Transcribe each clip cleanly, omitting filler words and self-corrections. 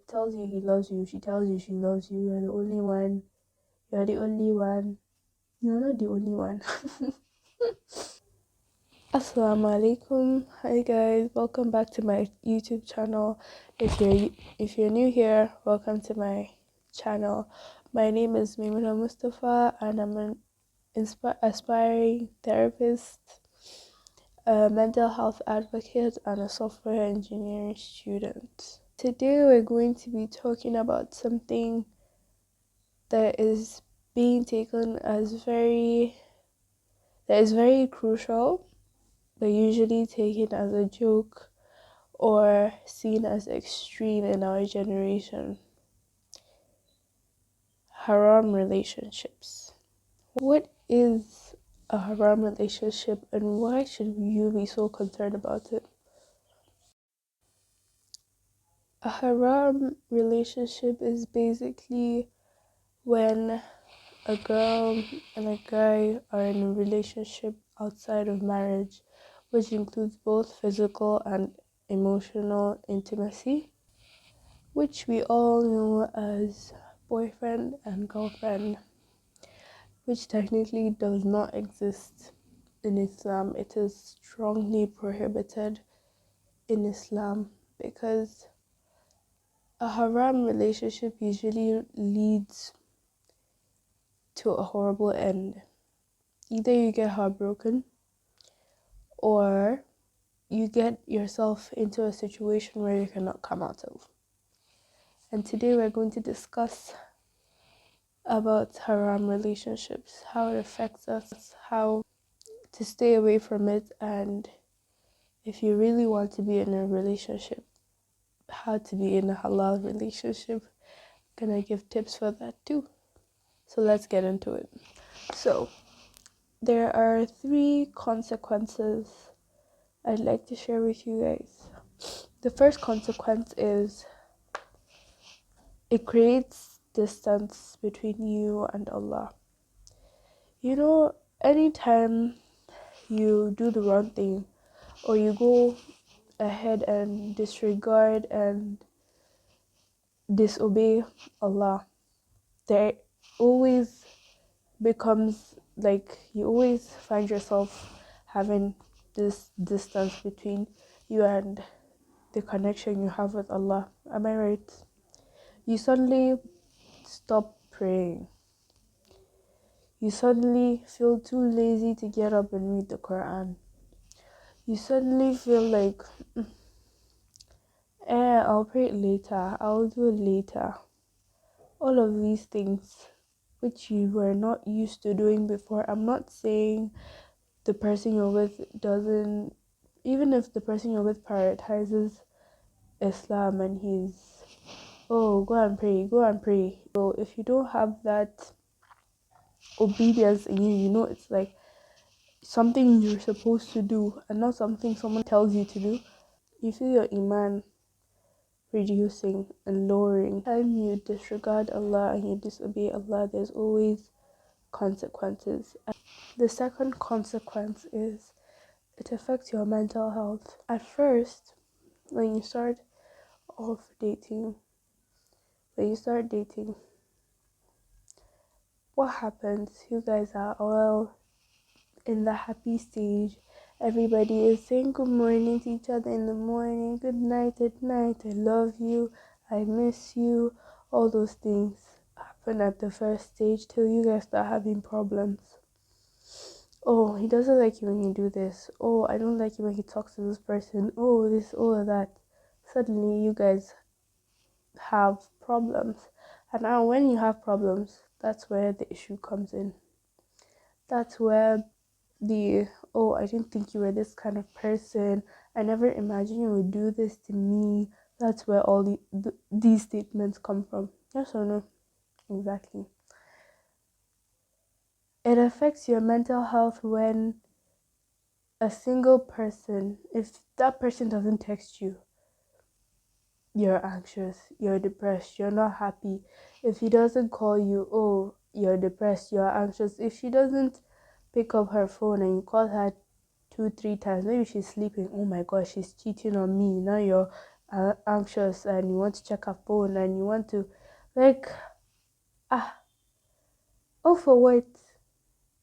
tells you he loves you, she tells you she loves you, you're the only one, you're the only one, you're not the only one. Assalamu alaikum. Hi guys, welcome back to my YouTube channel. If you're new here, welcome to my channel. My name is Maimuna Mustafa and I'm an aspiring therapist, a mental health advocate, and a software engineering student. Today we're going to be talking about something that is being taken as very crucial, but usually taken as a joke or seen as extreme in our generation. Haram relationships. What is a haram relationship and why should you be so concerned about it? A haram relationship is basically when a girl and a guy are in a relationship outside of marriage, which includes both physical and emotional intimacy, which we all know as boyfriend and girlfriend, which technically does not exist in Islam. It is strongly prohibited in Islam because a haram relationship usually leads to a horrible end. Either you get heartbroken or you get yourself into a situation where you cannot come out of. And today we're going to discuss about haram relationships, how it affects us, how to stay away from it, and if you really want to be in a relationship, how to be in a halal relationship. I'm gonna give tips for that too. So let's get into it. So there are 3 consequences I'd like to share with you guys. The first consequence is it creates distance between you and Allah. You know, anytime you do the wrong thing or you go ahead and disregard and disobey Allah, there always becomes like you always find yourself having this distance between you and the connection you have with Allah. Am I right? You suddenly stop praying. You suddenly feel too lazy to get up and read the Quran. You suddenly feel like, I'll pray it later, I'll do it later. All of these things which you were not used to doing before. I'm not saying the person you're with doesn't, even if the person you're with prioritizes Islam and he's, oh, go and pray, go and pray. So if you don't have that obedience in you, you know, it's like something you're supposed to do and not something someone tells you to do. You feel your iman reducing and lowering. Time you disregard Allah and you disobey Allah, there's always consequences. The second consequence is it affects your mental health. At first, when you start off dating, what happens? You guys are all in the happy stage. Everybody is saying good morning to each other in the morning, good night at night, I love you, I miss you. All those things happen at the first stage till you guys start having problems. Oh, he doesn't like you when you do this. Oh, I don't like you when he talks to this person. Oh, this, all of that. Suddenly you guys have problems. And now when you have problems, that's where the issue comes in. That's where I didn't think you were this kind of person. I never imagined you would do this to me. That's where all these statements come from. Yes or no? Exactly. It affects your mental health when a single person, if that person doesn't text you, you're anxious, you're depressed, you're not happy. If he doesn't call you, oh, you're depressed, you're anxious. If she doesn't pick up her phone and you call her 2-3 times, maybe she's sleeping, oh my gosh, she's cheating on me. Now you're anxious and you want to check her phone and you want to, like, ah, all for what?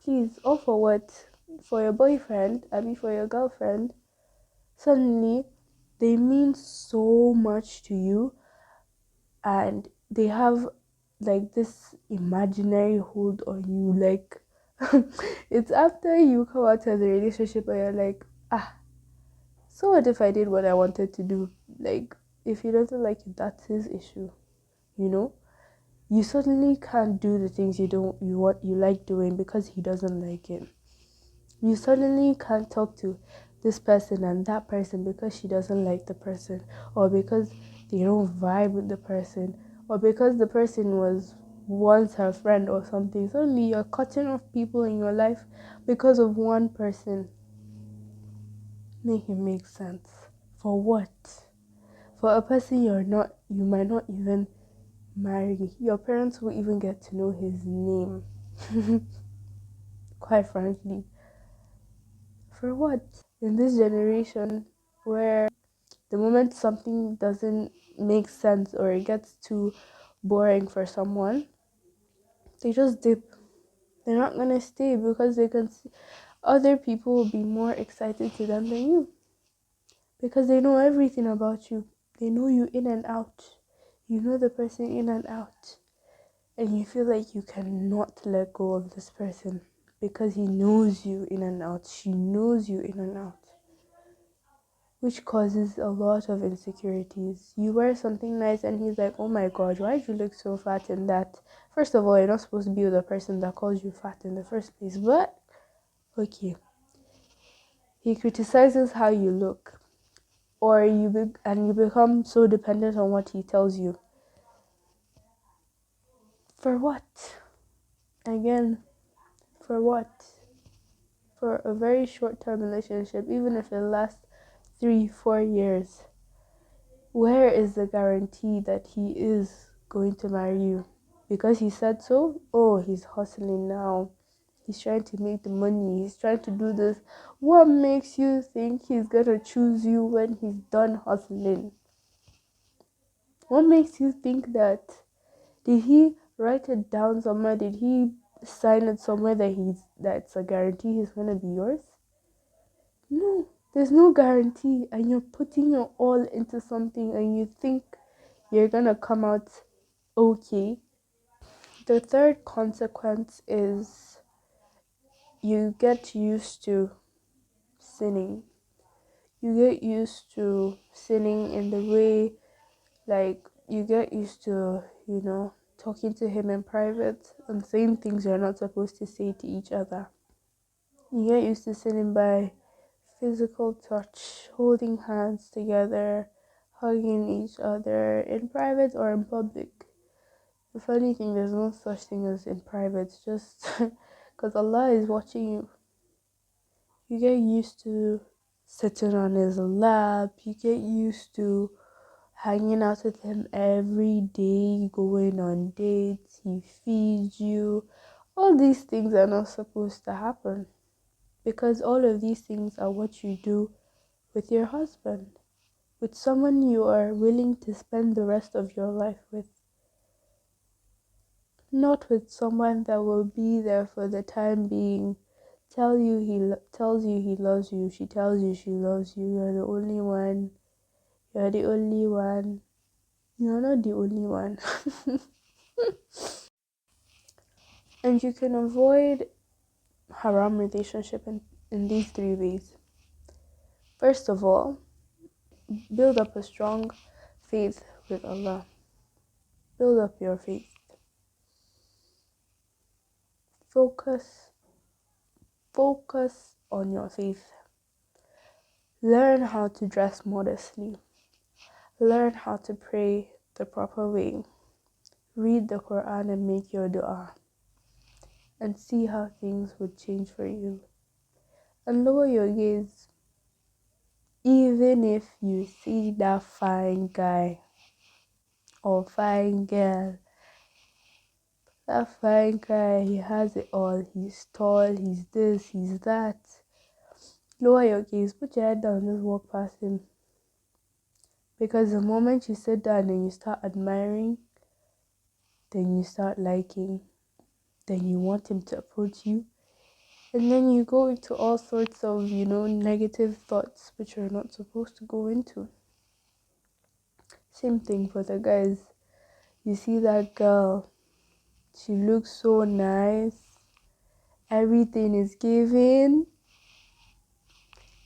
Please, all for what? For your boyfriend, I mean, for your girlfriend, suddenly they mean so much to you and they have like this imaginary hold on you. Like, it's after you come out of the relationship and you're like, ah, so what if I did what I wanted to do? Like, if he doesn't like it, that's his issue, you know? You suddenly can't do the things you like doing because he doesn't like it. You suddenly can't talk to this person and that person because she doesn't like the person, or because they don't vibe with the person, or because the person was once her friend or something. Suddenly you're cutting off people in your life because of one person. Make it make sense. For what? For a person you might not even marry. Your parents will even get to know his name. Quite frankly. For what? In this generation where the moment something doesn't make sense or it gets too boring for someone, they just dip. They're not gonna stay because they can see other people will be more excited to them than you because they know everything about you. They know you in and out. You know the person in and out. And you feel like you cannot let go of this person because he knows you in and out. She knows you in and out. Which causes a lot of insecurities. You wear something nice and he's like, oh my god, why do you look so fat in that? First of all, you're not supposed to be with the person that calls you fat in the first place, but okay. He criticizes how you look, or and you become so dependent on what he tells you. For what? Again, for what? For a very short term relationship, even if it lasts 3-4 years. Where is the guarantee that he is going to marry you? Because he said so? Oh, he's hustling now. He's trying to make the money. He's trying to do this. What makes you think he's going to choose you when he's done hustling? What makes you think that? Did he write it down somewhere? Did he sign it somewhere that's a guarantee he's going to be yours? No, there's no guarantee, and you're putting your all into something and you think you're gonna come out okay. The third consequence is you get used to sinning. You get used to sinning in the way, like, you get used to, talking to him in private and saying things you're not supposed to say to each other. You get used to sinning by physical touch, holding hands together, hugging each other in private or in public. The funny thing, there's no such thing as in private, just because Allah is watching you. You get used to sitting on his lap, you get used to hanging out with him every day, going on dates, he feeds you. All these things are not supposed to happen because all of these things are what you do with your husband, with someone you are willing to spend the rest of your life with, not with someone that will be there for the time being, tells you he loves you, she tells you she loves you, you're the only one, you're the only one, you're not the only one. And you can avoid haram relationship in these three ways. First of all, build up a strong faith with Allah. Build up your faith. Focus on your faith. Learn how to dress modestly. Learn how to pray the proper way. Read the Quran and make your dua. And see how things would change for you. And lower your gaze. Even if you see that fine guy or fine girl, that fine guy, he has it all. He's tall, he's this, he's that. Lower your gaze, put your head down, just walk past him. Because the moment you sit down and you start admiring, then you start liking, then you want him to approach you, and then you go into all sorts of, negative thoughts which you're not supposed to go into. Same thing for the guys. You see that girl, she looks so nice, everything is given.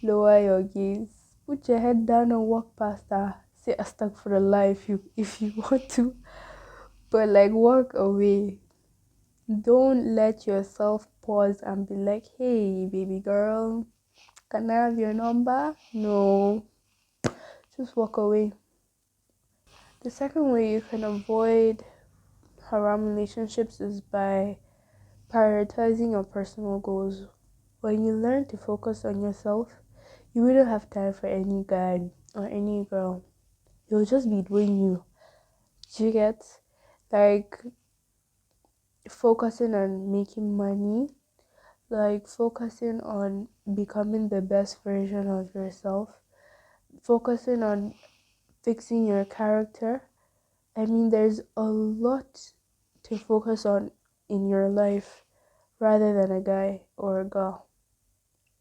Lower your gaze, put your head down and walk past her. Say astaghfirullah if you want to, but like walk away. Don't let yourself pause and be like, hey baby girl, can I have your number? No, just walk away. The second way you can avoid haram relationships is by prioritizing your personal goals. When you learn to focus on yourself, you wouldn't have time for any guy or any girl. You'll just be doing you. Do you get? Like focusing on making money, like focusing on becoming the best version of yourself, focusing on fixing your character. I mean, there's a lot to focus on in your life rather than a guy or a girl.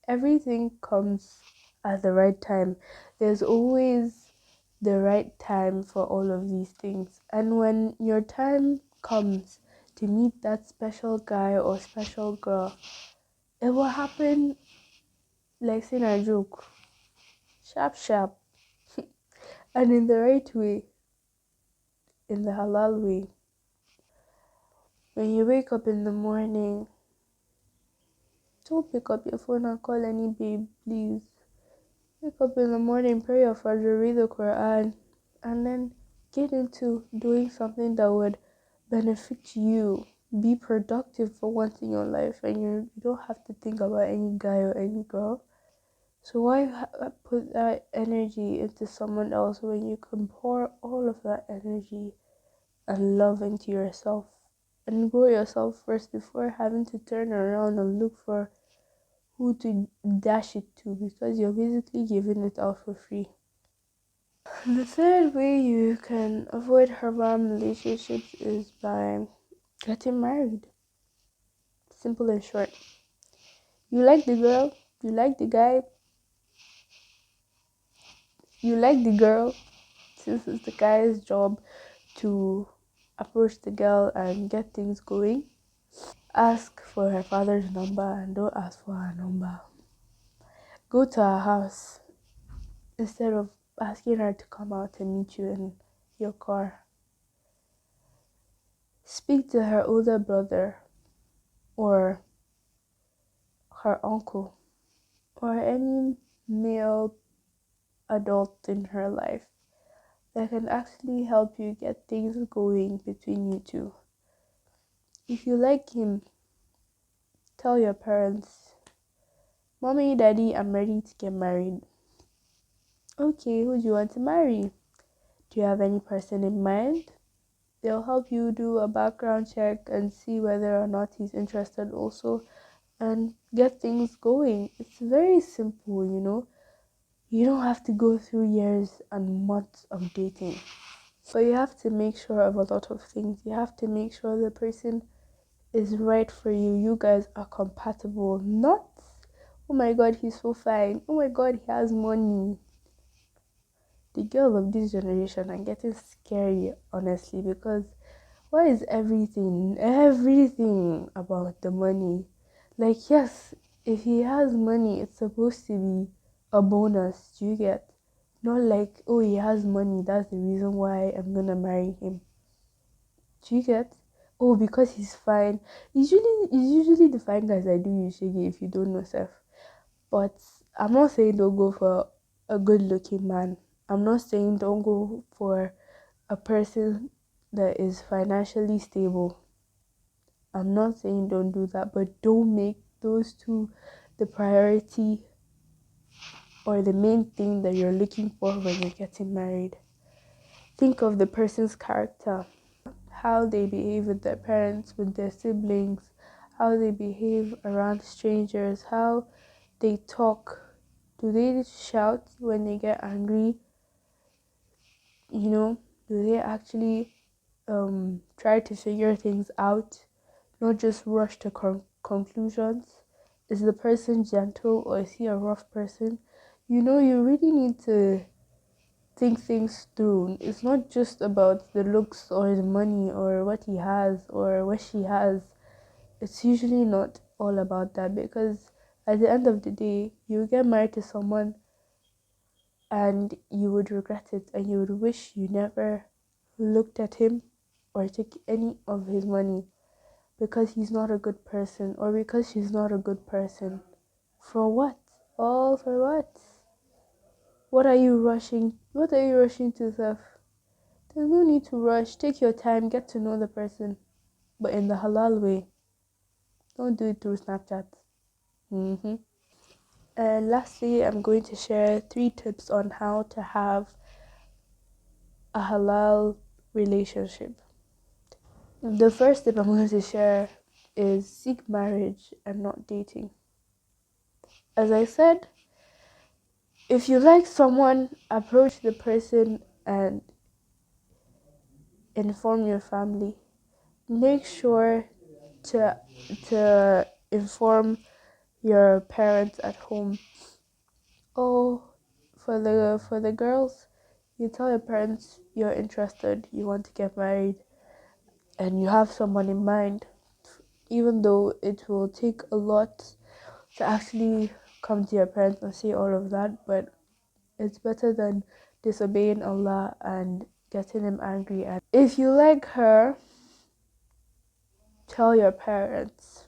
Everything comes at the right time. There's always the right time for all of these things. And when your time comes to meet that special guy or special girl, it will happen like saying a joke. Sharp, sharp. And in the right way, in the halal way. When you wake up in the morning, don't pick up your phone and call any babe, please. Wake up in the morning, pray your Fajr, read the Quran, and then get into doing something that would benefit you. Be productive for once in your life, and you don't have to think about any guy or any girl. So why put that energy into someone else when you can pour all of that energy and love into yourself and grow yourself first before having to turn around and look for who to dash it to, because you're basically giving it out for free. The third way you can avoid haram relationships is by getting married. Simple and short. You like the girl, you like the guy, you like the girl, since it's the guy's job to approach the girl and get things going. Ask for her father's number and don't ask for her number. Go to her house instead of asking her to come out and meet you in your car. Speak to her older brother or her uncle or any male adult in her life that can actually help you get things going between you two. If you like him, tell your parents, Mommy, Daddy, I'm ready to get married. Okay, who do you want to marry? Do you have any person in mind? They'll help you do a background check and see whether or not he's interested also and get things going. It's very simple. You don't have to go through years and months of dating. But you have to make sure of a lot of things. You have to make sure the person is right for you. You guys are compatible. Not, oh my god, he's so fine. Oh my god, he has money. The girls of this generation are getting scary, honestly, because why is everything about the money? Like, yes, if he has money, it's supposed to be a bonus. Do you get? Not like, oh, he has money, that's the reason why I'm gonna marry him. Do you get? Oh, because he's fine. It's usually the fine guys I do you shaggy if you don't know self. But I'm not saying don't go for a good looking man. I'm not saying don't go for a person that is financially stable. I'm not saying don't do that, but don't make those two the priority or the main thing that you're looking for when you're getting married. Think of the person's character, how they behave with their parents, with their siblings, how they behave around strangers, how they talk. Do they shout when they get angry? You know, do they actually try to figure things out, not just rush to conclusions? Is the person gentle or is he a rough person? You know, you really need to think things through. It's not just about the looks or the money or what he has or what she has. It's usually not all about that, because at the end of the day, you get married to someone and you would regret it and you would wish you never looked at him or took any of his money because he's not a good person or because she's not a good person. For what? All for what? What are you rushing? What are you rushing to, Seth? There's no need to rush. Take your time, get to know the person, but in the halal way. Don't do it through Snapchat. And lastly, I'm going to share 3 tips on how to have a halal relationship. The first tip I'm going to share is seek marriage and not dating. As I said, if you like someone, approach the person and inform your family. Make sure to inform your parents at home. Oh, for the girls, you tell your parents you're interested, you want to get married, and you have someone in mind, even though it will take a lot to actually come to your parents and say all of that, but it's better than disobeying Allah and getting him angry. And if you like her, tell your parents.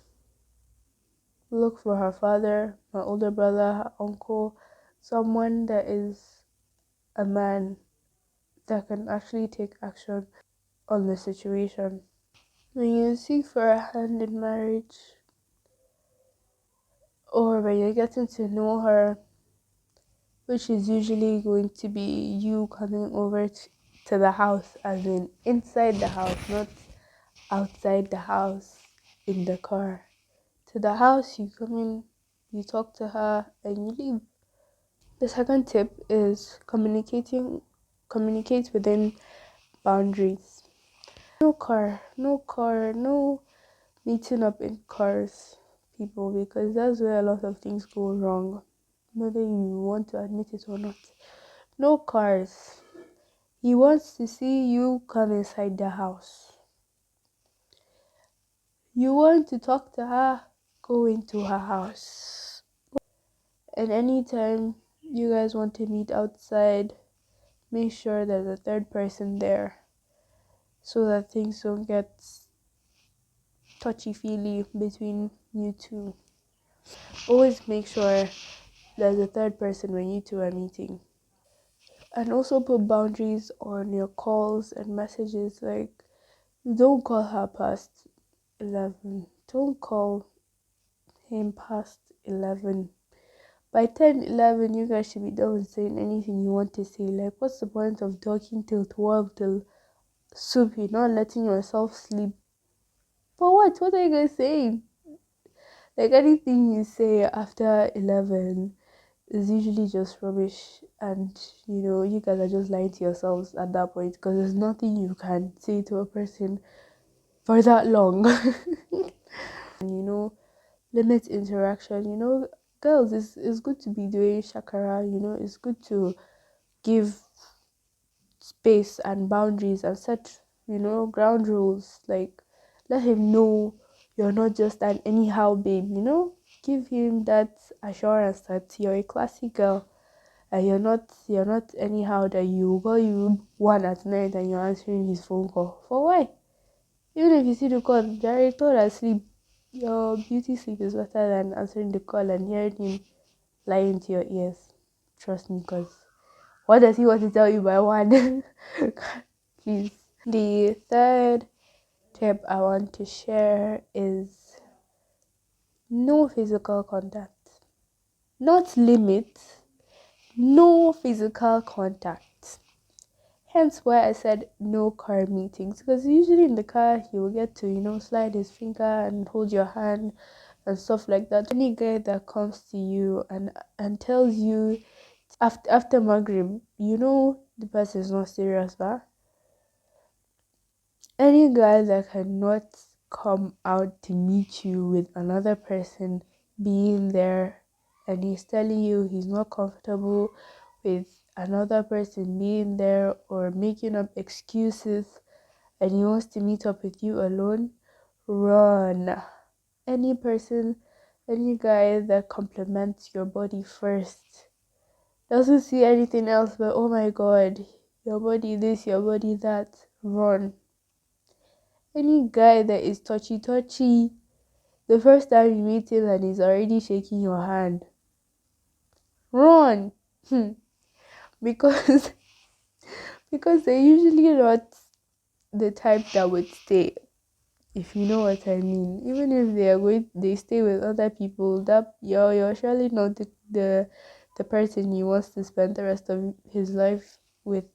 Look for her father, her older brother, her uncle, someone that is a man that can actually take action on the situation. When you seek for a hand in marriage, or when you're getting to know her, which is usually going to be you coming over to the house, as in inside the house, not outside the house in the car. To the house, you come in, you talk to her, and you leave. The second tip is communicate within boundaries. No meeting up in cars, people, because that's where a lot of things go wrong, whether you want to admit it or not. No cars. He wants to see you come inside the house. You want to talk to her, go into her house. And anytime you guys want to meet outside, make sure there's a third person there so that things don't get touchy-feely between you two. Always make sure there's a third person when you two are meeting. And also put boundaries on your calls and messages. Like, don't call her past 11. Don't call him past 11. By 10, 11, you guys should be done with saying anything you want to say. Like, what's the point of talking till 12, till soup? You're not letting yourself sleep. For what? What are you guys saying? Like, anything you say after 11 is usually just rubbish, and you guys are just lying to yourselves at that point, because there's nothing you can say to a person for that long. And limit interaction. Girls, it's good to be doing shakara. It's good to give space and boundaries and set ground rules. Like, let him know you're not just an anyhow babe. Give him that assurance that you're a classy girl and you're not anyhow, that you call you 1 at night and you're answering his phone call. For why? Even if you see the call, Jerry told asleep, your beauty sleep is better than answering the call and hearing him lie into your ears. Trust me, because what does he want to tell you by 1? Please. The third tip I want to share is no physical contact. Not limit, no physical contact. Hence why I said no car meetings, because usually in the car he will get to slide his finger and hold your hand and stuff like that. Any guy that comes to you and tells you after Maghrib, the person is not serious, but any guy that cannot come out to meet you with another person being there and he's telling you he's not comfortable with another person being there or making up excuses and he wants to meet up with you alone, run. Any person, any guy that compliments your body first, doesn't see anything else but oh my god, your body this, your body that, run. Any guy that is touchy, the first time you meet him and he's already shaking your hand, run. because because they're usually not the type that would stay, if you know what I mean. Even if they stay with other people, that you're surely not the person he wants to spend the rest of his life with.